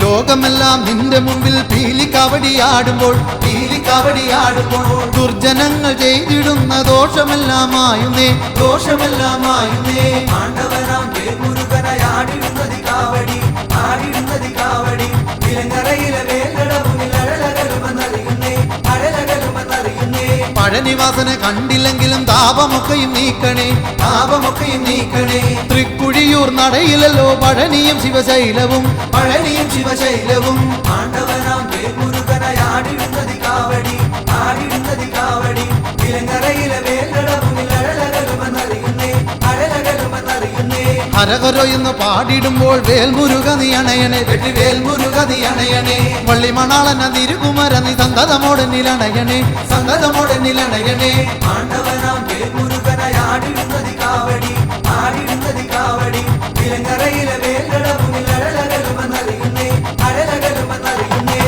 ലോകമെല്ലാം നിന്റെ മുമ്പിൽ പീലിക്കാവടിയാടുമ്പോൾ പീലിക്കാവടിയാടുമ്പോൾ ദുർജനങ്ങൾ ചെയ്തിടുന്ന ദോഷമെല്ലാമായുന്നേ ദോഷമെല്ലാമായുന്നേ ആണ്ടവനാം വേൽമുരുകനായാടിടുന്നതി കാവടി ആടിടുന്നതി കാവടി വിലങ്ങറയിലെ വേൽ നടമുന്നിൽ അഴലകലുമെന്നറിയുന്നേ അഴലകലുമെന്നറിയുന്നേ പഴനിവാസനെ കണ്ടില്ലെങ്കിലും താപമൊക്കെയും നീക്കണേ താപമൊക്കെയും നീക്കണേ തൃക്കുഴിയൂർ നടയിലല്ലോ പഴനിയും ശിവശൈലവും പഴനിയും ശിവശൈലവും ആണ്ടവനാം വേൽമുരുകനായാടിടുന്നതി കാവടി ആടിടുന്നതി കാവടി വിലങ്ങറയിലെ വേൽ നടമുന്നിൽ അഴലകലുമെന്നറിയുന്നേ അഴലകലുമെന്നറിയുന്നേ ഹരഹരോ എന്ന് പാടിടുമ്പോൾ വേൽമുരുക നീ അണയണേ വെട്ടി വേൽമുരുക നീ അണയണേ വള്ളിമണാളന തിരുകുമര നീ സന്തതമോടെ നിലണയണേ സന്തതമോടെ നിലണയണേ ആണ്ടവനാം വേൽമുരുകനായാടിടുന്നതി കാവടി ആടിടുന്നതി കാവടി വിലങ്ങറയിലെ വേൽ നടമുന്നിൽ അഴലകലുമെന്നറിയുന്നേ അഴലകലുമെന്നറിയുന്നേ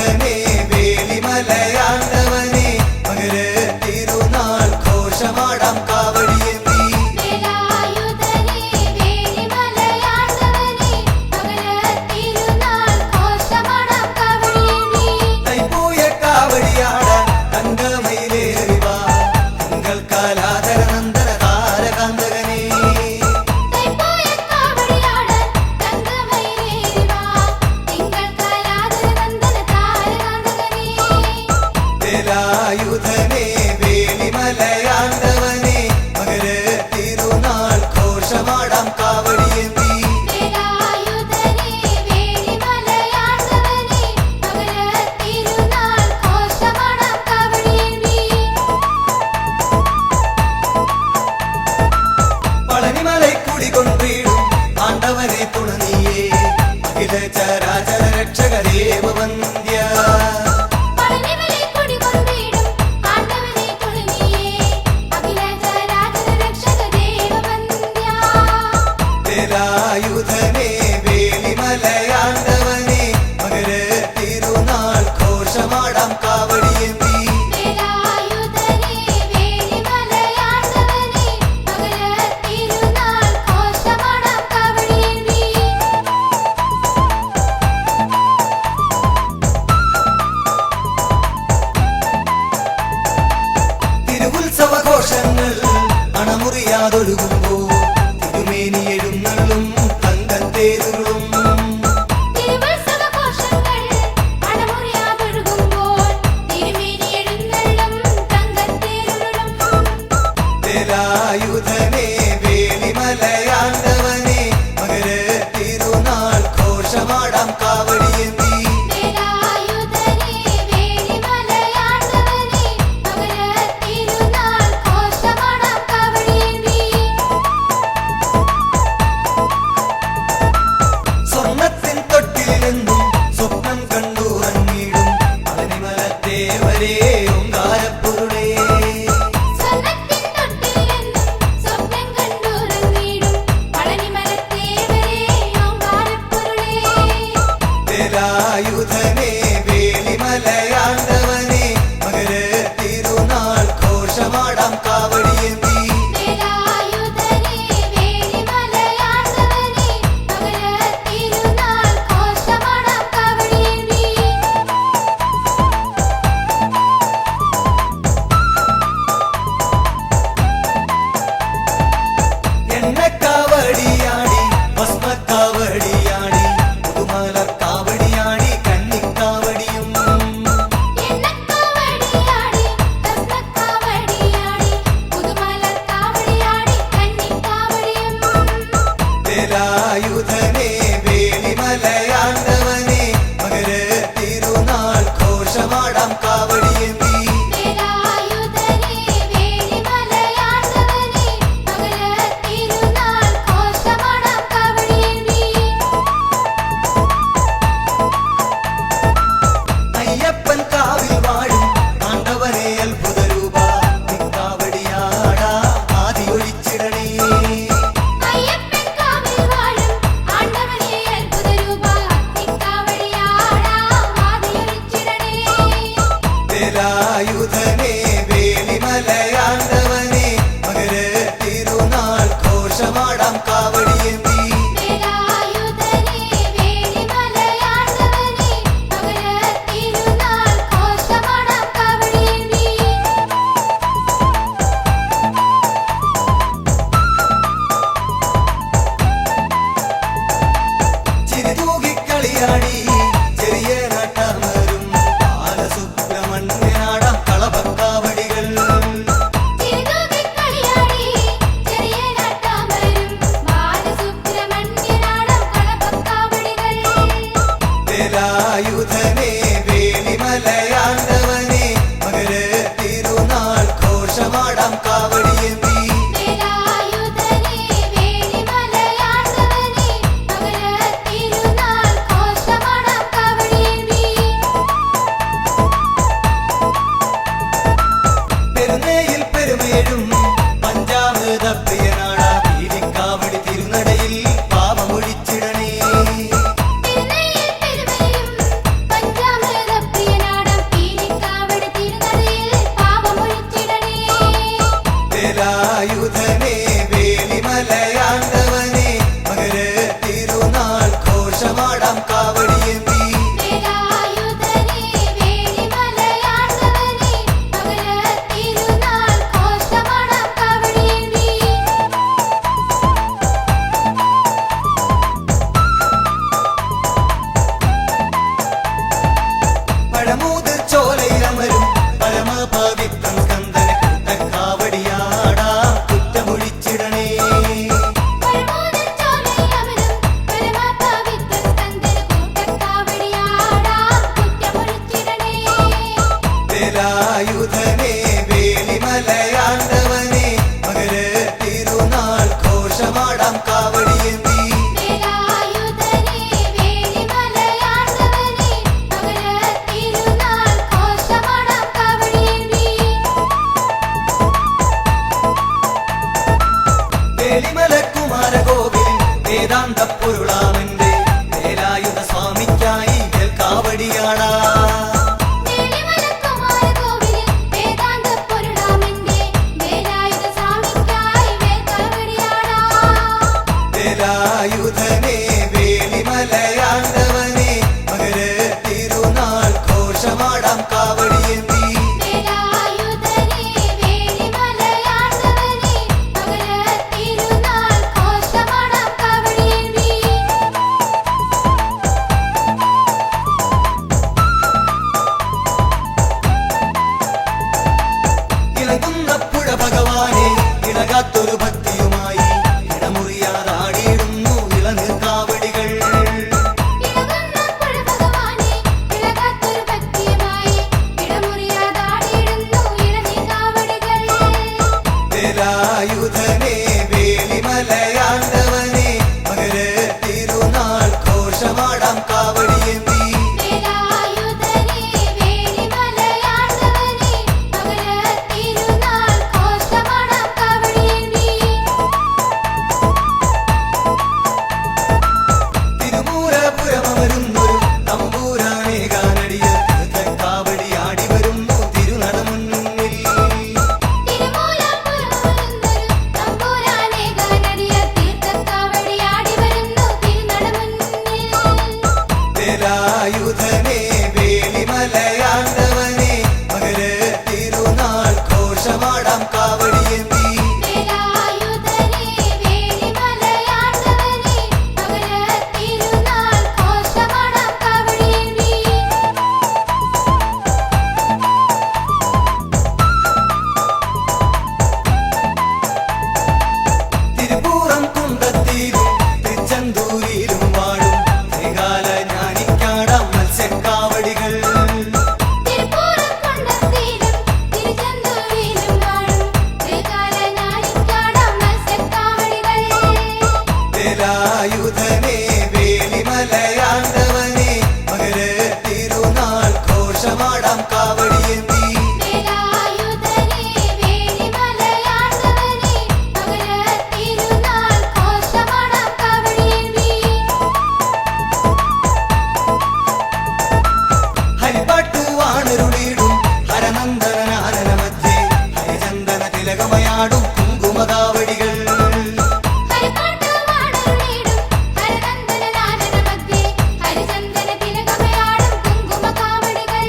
വേലായുധനേ വേലിമലയാണ്ടവനേ മകര തിരുനാൾ ഘോഷമാടാം കാവടിയേന്തി വേലായുധനേ വേലിമലയാണ്ടവനേ മകര തിരുനാൾ ഘോഷമാടാം കാവടിയേന്തി തൈപ്പൂയ കാവടിയാടാൻ തങ്കമയിലേറിവാ തിങ്കൾ കാലാധര നന്ദന താരകാന്തകനേ തൈപ്പൂയ കാവടിയാടാൻ തങ്കമയിലേറിവാ തിങ്കൾ കാലാധര നന്ദന താരകാന്തകനേ വേലായുധനേ വേലിമലയാണ്ടവനേ മകര തിരുനാൾ ഘോഷമാടാം കാവടിയേന്തി വേലായുധനേ വേലിമലയാണ്ടവനേ മകര തിരുനാൾ ഘോഷമാടാം കാവടിയേന്തി പളനിമലൈ കുടികൊണ്ടിടും ആണ്ടവനെ തുണനീയേ അഖില ചരാചര രക്ഷകരേവ വന്ദ്യ പളനിമലൈ കുടികൊണ്ടിടും ആണ്ടവനെ തുണനീയേ അഖില ചരാചര രക്ഷക ദേവവന്ദ്യ വേലായുധനേ വേലിമലയാണ്ടവനേ മകര തിരുനാൾ ഘോഷമാടാം കാവടിയേന്തി വേലായുധനേ വേലിമലയാണ്ടവനേ മകര തിരുനാൾ ഘോഷമാടാം കാവടിയേന്തി തിരുവുത്സവഘോഷങ്ങൾ അണമുറിയാതൊഴുകുമ്പോ തിരുമേനി എഴുന്നള്ളും തങ്കത്തേരുളും തിരുവുത്സവഘോഷങ്ങൾ അണമുറിയാതൊഴുകുമ്പോൾ തിരുമേനി എഴുന്നള്ളും തങ്കത്തേരുളും വേലായുധനേ വേലിമലയാണ്ടവനേ മകര തിരുനാൾ ഘോഷമാടാം കാവടിയേന്തി വേലായുധനേ വേലിമലയാണ്ടവനേ മകര തിരുനാൾ ഘോഷമാടാം കാവടിയേന്തി സ്വർണത്തിൻ തൊട്ടിൽ നിന്നും സ്വപ്നം കണ്ടുറങ്ങിടും പളനിമലത്തേവരേ ഓങ്കാരപ്പൊരുളേ സ്വർണ്ണത്തിൻ തൊട്ടിൽ നിന്നും സ്വപ്നം കണ്ടുറങ്ങിടും പളനിമലത്തേവരേ ഓങ്കാരപ്പൊരുളേ വേലായുധനേ വേലിമലയാണ്ടവനേ മകര തിരുനാൾ ഘോഷമാടാം കാവടിയേന്തി വേലായുധനേ വേലിമലയാണ്ടവനേ മകര തിരുനാൾ ഘോഷമാടാം കാവടിയേന്തി എണ്ണക്കാവടിയാടി ഭസ്മക്കാവടിയാടി പുതുമലക്കാവടിയാടി കന്നിക്കാവടിയും എണ്ണക്കാവടിയാടി ഭസ്മക്കാവടിയാടി പുതുമലക്കാവടിയാടി കന്നിക്കാവടിയും വേലായുധനേ വേലിമലയാണ്ടവനേ മകര തിരുനാൾ ഘോഷമാടാം കാവടിയേന്തി വേലായുധനേ വേലിമലയാണ്ടവനേ മകര തിരുനാൾ ഘോഷമാടാം കാവടിയേന്തി അയ്യപ്പൻ കാവിൽ വാഴും ആണ്ടവനേ അത്ഭുതരൂപ നിക്കാവടിയാടാ ആദിയൊഴിച്ചിടണേ അയ്യപ്പൻ കാവിൽ വാഴും ആണ്ടവനേ അത്ഭുതരൂപ നിക്കാവടിയാടാ ആദിയൊഴിച്ചിടണേ വേലായുധനേ വേലിമലയാണ്ടവനേ മകര തിരുനാൾ ഘോഷമാടാം കാവടിയേന്തി വേലായുധനേ വേലിമലയാണ്ടവനേ മകര തിരുനാൾ ഘോഷമാടാം കാവടിയേന്തി ചിരിതൂകിക്കളിയാടി ചെറിയ നട്ടമരും ബാലസുബ്രഹ്മണ്യനാടാം കളഭക്കാവടിയും വേലായുധനെ വേലിമലയാണ്ടവനെ മകര തിരുനാൾ ഘോഷമാടാം കാവടിയേന്തി വേലായുധനെ വേലിമലയാണ്ടവനെ മകര തിരുനാൾ ഘോഷമാടാം കാവടിയേന്തി വേലിമലക്കുമാരകോവിലിൽ വേദാന്ത പൊരുളാമന്റെ വേലായുധ സ്വാമിക്കായി കാവടിയാടാ വേലിമലക്കുമാരകോവിലിൽ വേദാന്ത പൊരുളാമന്റെ വേലായുധ സ്വാമിക്കായി കാവടിയാടാം വേലായുധനെ വേലിമലയാണ്ടവനെ മകര തിരുനാൾ ഘോഷമാടാം കാവടിയേന്തി വേലായുധനെ വേലിമലയാണ്ടവനെ മകര തിരുനാൾ ഘോഷമാടാം കാവടിയേന്തി ഇളകുന്ന പുഴ ഭഗവാനെ ഇളകാത്തൊരു ഭക്തിയുമായി ഇടമുറിയാതാടിയിടുന്നു ഇളനീർക്കാവടികൾ ഇളകുന്ന പുഴ ഭഗവാനെ ഇളകാത്തൊരു ഭക്തിയുമായി ഇടമുറിയാതാടിയിടുന്നു ഇളനീർക്കാവടികൾ വേലായുധനെ വേലിമലയാണ്ടവനെ മകര തിരുനാൾ ഘോഷമാടാം കാവടിയേന്തി വേലായുധനെ വേലിമലയാണ്ടവനെ മകര തിരുനാൾ ഘോഷമാടാം കാവടിയേന്തി തിരുമൂലപുരമരുന്നൊരു തമ്പൂരാനെ കാനടിയ കാവടിയാടി വരുന്നു തിരുനടമുന്നിൽ തിരുമൂലപുരമരുന്നൊരു തമ്പുരാനെ ഗാനടിയ തീർത്ഥക്കാവടിയാടി വരുന്നു തിരുനടമുന്നിൽ വേലായുധനെ വേലിമലയാണ്ടവനെ മകര തിരുനാൾ ഘോഷമാടാം കാവടിയേന്തി വേലായുധനെ വേലിമലയാണ്ടവനെ മകര തിരുനാൾ ഘോഷമാടാം കാവടിയേന്തി തിരുപ്പൂറം കുന്തത്തിലും തിരുച്ചെന്തൂരിലും വാഴും ത്രികാല ജ്ഞാനിക്കാടാം മത്സ്യക്കാവടികൾ തിരുപ്പൂരക്കുണ്ടത്തിലും തിരുച്ചെന്തൂരിലും വാഴും ത്രികാല ജ്ഞാനിക്കാടാം മത്സ്യക്കാവടികൾ വേലായുധനെ വേലിമലയാണ്ടവനെ മകര തിരുനാൾ ഘോഷമാടാം കാവടിയേന്തി വേലായുധനെ വേലിമലയാണ്ടവനെ മകര തിരുനാൾ ഘോഷമാടാം കാവടിയേന്തി ഹരിപ്പാട്ടുവാണരുളിടും ഹരനന്ദനാനന മധ്യേ ഹരിചന്ദന തിലകമയാടും കുങ്കുമകാവടികൾ ഹരിപ്പാട്ടുവാണരുളിടും ഹരനന്ദനാനന മധ്യേ ഹരിചന്ദന തിലകമയാടും കുങ്കുമകാവടികൾ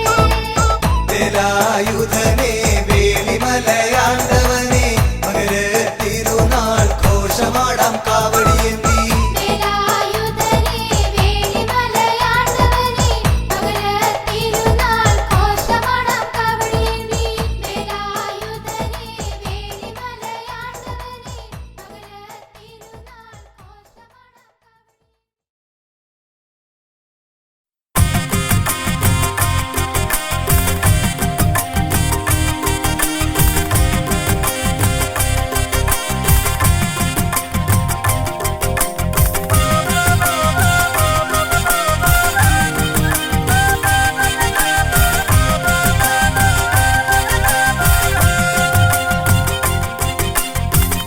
വേലായുധനെ വേലിമലയാണ്ടവനെ മകര തിരുനാൾ ഘോഷമാടാം കാവടിയേന്തി വേലായുധനെ വേലിമലയാണ്ടവനെ മകര തിരുനാൾ ഘോഷമാടാം കാവടിയേന്തി വേലായുധനെ വേലിമലയാണ്ടവനെ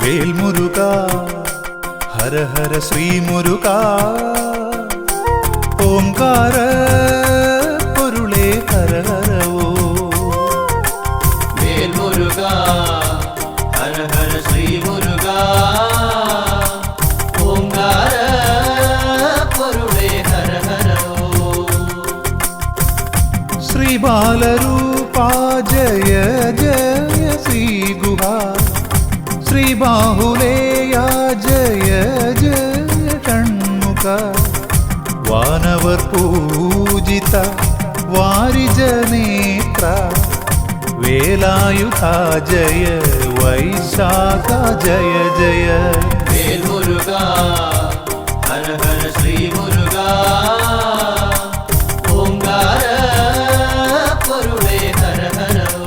വേൽമുരുക ഹര ഹര ശ്രീമുരുക ഓംകാര പൊരുളേ ഹര ഹരവോ വേൽമുരുക ഹര ഹര ശ്രീ മുരുക ഓംകാര പൊരുളേ ഹര ഹരോ ശ്രീബാലരൂപാ ജയ ജയ ശ്രീഗുഹ ശ്രീബാഹുലേയാ ജയ ജയ ഷൺമുഖ വാനവർ പൂജിത വാരിജനേത്ര വേലായുധ ജയ വൈശാഖ ജയ ജയ വേൽമുരുക ഹര ഹര ശ്രീ മുരുക ഓംകാര പൊരുളേ ഹര ഹരോ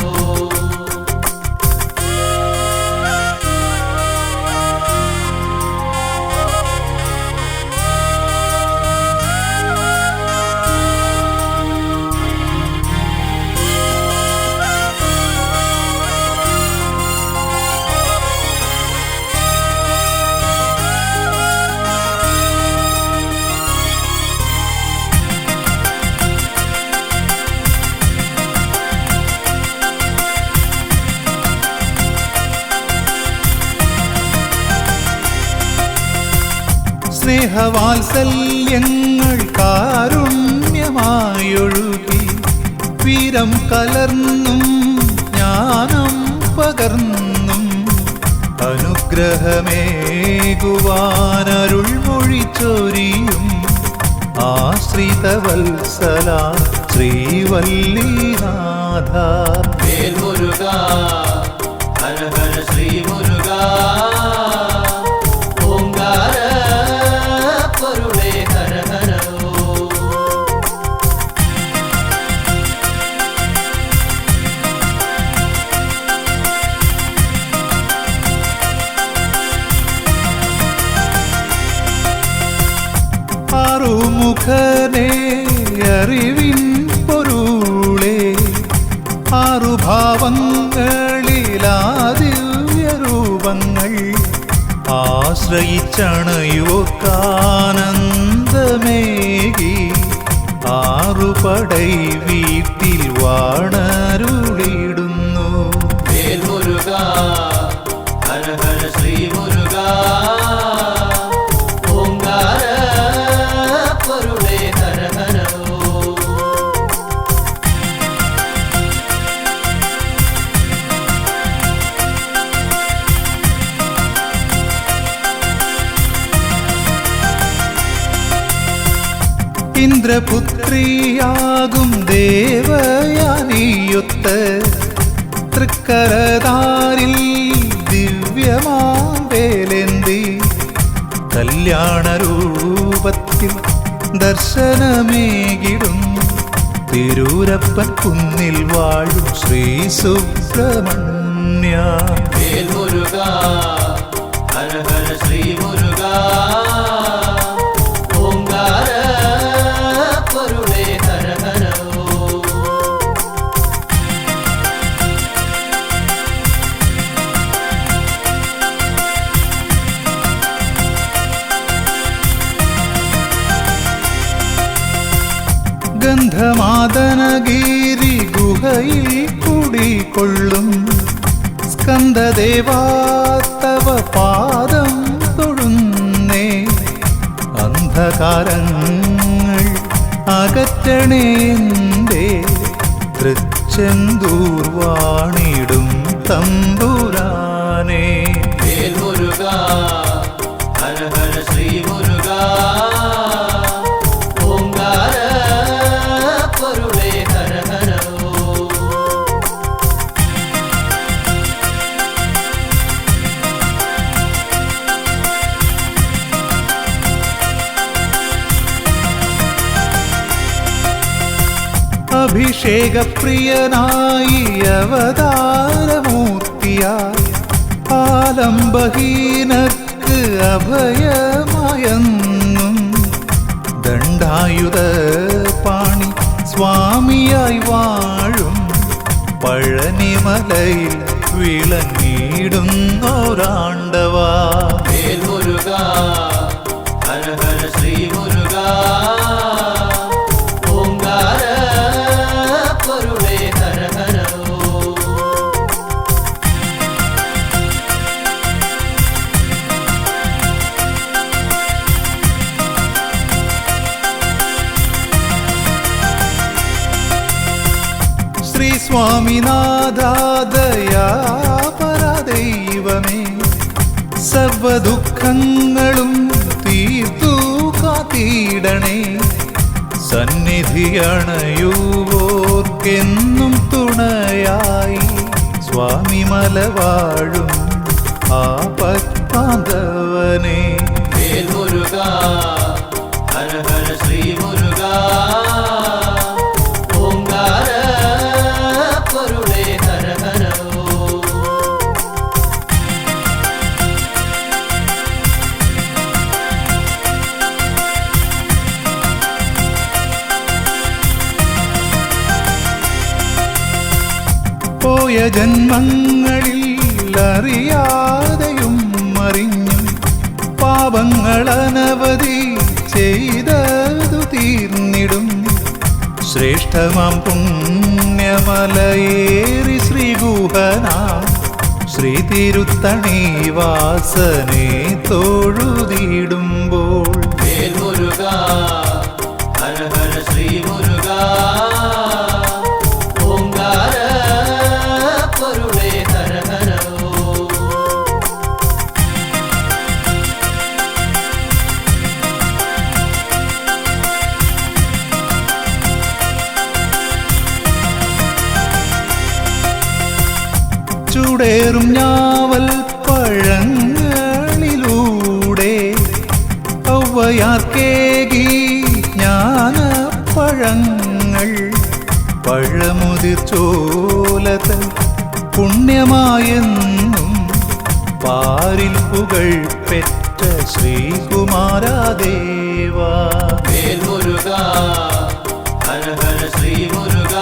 സ്നേഹവാത്സല്യങ്ങൾ കാരുണ്യമായൊഴുകി വീരം കലർന്നും ജ്ഞാനം പകർന്നും അനുഗ്രഹമേകുവാനരുൾമൊഴി ചൊരിയും ആശ്രിതവത്സല ശ്രീവല്ലിനാഥ. വേൽമുരുക ഹര ഹര ശ്രീ മുരുക ഓംകാര പൊരുളേ ഹര ഹര ഓം. ആറുമുഖനേ അറിവിൻ പൊരുളേ ആറുഭാവങ്ങളിലാദിവ്യരൂപങ്ങൾ ആശ്രയിച്ചണയോർക്കാനന്ദമേകി ആറുപടൈ വീട്ടിൽ വാണരുളിടുന്നു. വേൽമുരുക ഹര ഹര ശ്രീ മുരുക ഓംകാര പൊരുളേ ഹര ഹര ഓം. ഇന്ദ്രപുത്രിയാകും ദേവയാനിയൊത്ത് തൃക്കരതാരിൽ ദിവ്യമാവേലേന്തി കല്യാണരൂപത്തിൽ ദർശനമേകിടും തിരൂരപ്പൻ കുന്നിൽ വാഴും ശ്രീ സുബ്രഹ്മണ്യ. വേൽമുരുക ഹര ഹര ശ്രീ മുരുക ഓംകാര പൊരുളേ ഹര ഹര ഓം. ഗന്ധമാദനഗിരി ഗുഹയിൽ കുടികൊള്ളും സ്കന്ദദേവാ തവ പാദം തൊഴുന്നേ. അന്ധകാരങ്ങൾ അകറ്റണേന്റെ തൃച്ചെന്തൂർ വാണിടും തമ്പുരാനേ. വേൽമുരുക ഹര ഹര ശ്രീ മുരുക ഓംകാര പൊരുളേ ഹര ഹര ഓം. അഭിഷേകപ്രിയനായി അവതാരമൂർത്തിയായി ആലംബഹീനർക്ക് അഭയമായെന്നും ദണ്ഡായുധ പാണി സ്വാമിയായി വാഴും പഴനിമലയിൽ വിളങ്ങിടുന്നോരാണ്ടവാ. വേൽമുരുക ഹര ഹര ശ്രീ മുരുക ഓംകാര പൊരുളേ ഹര ഹര ഓം. ശ്രീ സ്വാമിനാഥാദയാപരദൈവമേ സർവദുഃഖങ്ങളും തീർത്തു കാത്തിടണേ. സന്നിധിയണയുവോർക്കെന്നും തുണയായി സ്വാമി മലവാഴും ആപത്പാന്തവനേ. വേൽമുരുക ഹര ഹര ശ്രീ മുരുക ഓംകാര പൊരുളേ ഹര ഹര ഓം. പോയ ജന്മങ്ങളിൽ അറിയാതെയും അറിഞ്ഞും പാപങ്ങളനവധി ചെയ്തതു തീർന്നിടും. ശ്രേഷ്ഠമാം പുണ്യമലയേറി ശ്രീഗുഹന ശ്രീ തിരുത്തണി വാസനെ തൊഴുതിടുമ്പോൾ ഹര ഹര ശ്രീ മുരുക ഓംകാര പൊരുളേ ഹര ഹര ഓം ചൂടേറും ഞാവൽ പഴങ്ങളിലൂടെ ഔവയാർക്കേകി ജ്ഞാനപ്പഴങ്ങൾ പഴമുതിർ ചോലതൻ പുണ്യമായെന്നും പാരിൽ പുകൾ പെറ്റ ശ്രീകുമാരാദേവാ വേൽ മുരുക ഹര ഹര ശ്രീ മുരുക